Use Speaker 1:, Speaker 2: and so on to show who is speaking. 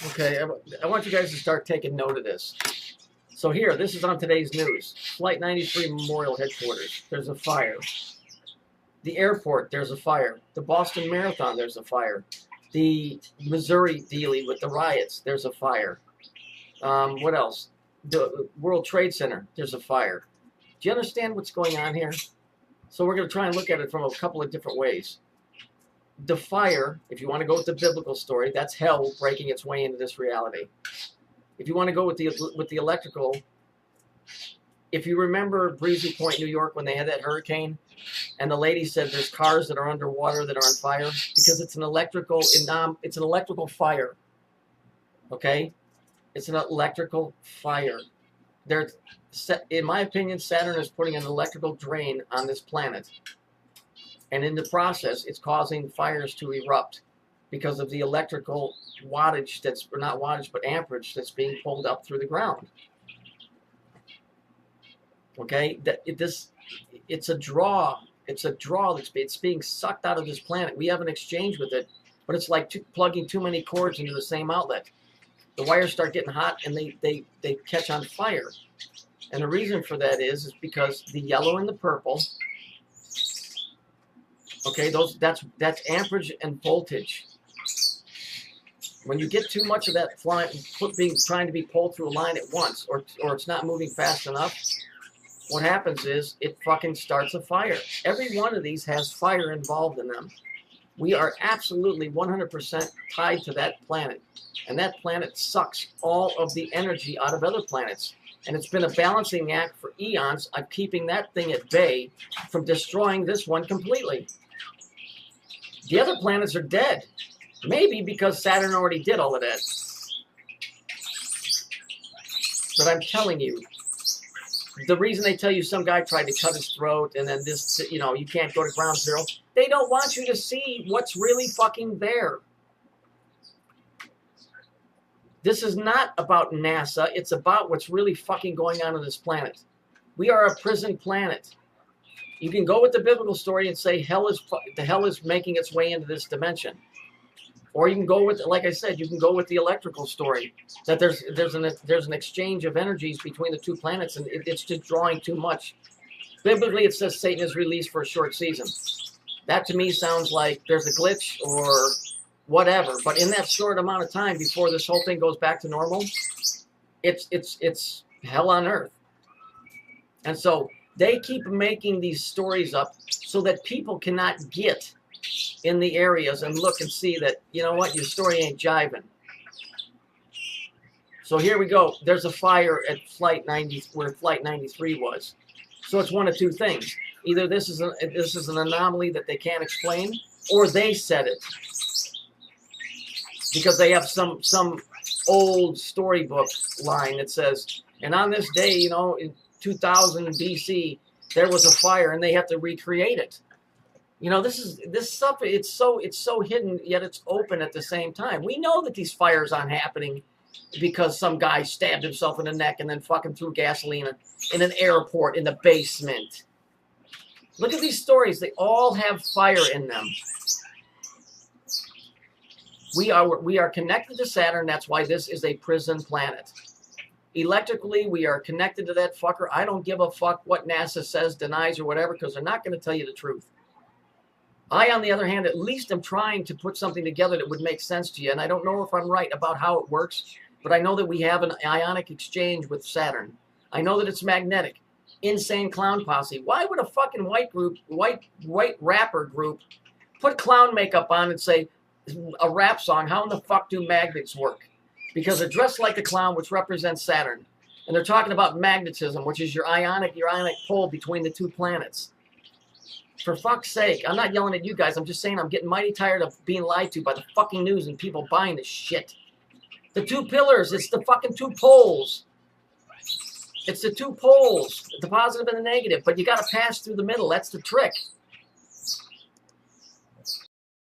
Speaker 1: Okay, I want you guys to start taking note of this. So here, this is on today's news. Flight 93 Memorial Headquarters, there's a fire. The airport, there's a fire. The Boston Marathon, there's a fire. The Missouri dealie with the riots, there's a fire. What else? The World Trade Center, there's a fire. Do you understand what's going on here? So we're going to try and look at it from a couple of different ways. The fire, if you want to go with the biblical story, that's hell breaking its way into this reality. If you want to go with the electrical, if you remember Breezy Point, New York, when they had that hurricane, and the lady said there's cars that are underwater that are on fire because it's an electrical fire. Okay, it's an electrical fire. In my opinion, Saturn is putting an electrical drain on this planet. And in the process, it's causing fires to erupt because of the electrical wattage or not wattage, but amperage that's being pulled up through the ground. Okay, it's a draw. It's a draw it's being sucked out of this planet. We have an exchange with it, but it's like plugging too many cords into the same outlet. The wires start getting hot and they catch on fire. And the reason for that is because the yellow and the purple, okay, that's amperage and voltage. When you get too much of that trying to be pulled through a line at once, or it's not moving fast enough, what happens is it fucking starts a fire. Every one of these has fire involved in them. We are absolutely 100% tied to that planet. And that planet sucks all of the energy out of other planets. And it's been a balancing act for eons of keeping that thing at bay from destroying this one completely. The other planets are dead. Maybe because Saturn already did all of that. But I'm telling you, the reason they tell you some guy tried to cut his throat and then this, you can't go to ground zero, they don't want you to see what's really fucking there. This is not about NASA. It's about what's really fucking going on this planet. We are a prison planet. You can go with the biblical story and say the hell is making its way into this dimension. Or you can go with, like I said, you can go with the electrical story, that there's an exchange of energies between the two planets, and it's just drawing too much. Biblically, it says Satan is released for a short season. That to me sounds like there's a glitch or whatever. But in that short amount of time before this whole thing goes back to normal, it's hell on earth. And so they keep making these stories up so that people cannot get in the areas and look and see that, you know what, your story ain't jiving. So here we go. There's a fire at Flight 90, where Flight 93 was. So it's one of two things. Either this is an anomaly that they can't explain, or they said it because they have some old storybook line that says, and on this day, in 2000 BC, there was a fire, and they have to recreate it. This stuff, it's so hidden, yet it's open at the same time. We know that these fires aren't happening because some guy stabbed himself in the neck and then fucking threw gasoline in an airport in the basement. Look at these stories. They all have fire in them. We are connected to Saturn. That's why this is a prison planet. Electrically, we are connected to that fucker. I don't give a fuck what NASA says, denies, or whatever, because they're not going to tell you the truth. I, on the other hand, at least am trying to put something together that would make sense to you. And I don't know if I'm right about how it works, but I know that we have an ionic exchange with Saturn. I know that it's magnetic. Insane clown posse. Why would a fucking white rapper group put clown makeup on and say a rap song, how in the fuck do magnets work? Because they're dressed like a clown, which represents Saturn. And they're talking about magnetism, which is your ionic pole between the two planets. For fuck's sake, I'm not yelling at you guys. I'm just saying I'm getting mighty tired of being lied to by the fucking news and people buying this shit. The two pillars, it's the fucking two poles. It's the two poles, the positive and the negative. But you got to pass through the middle. That's the trick.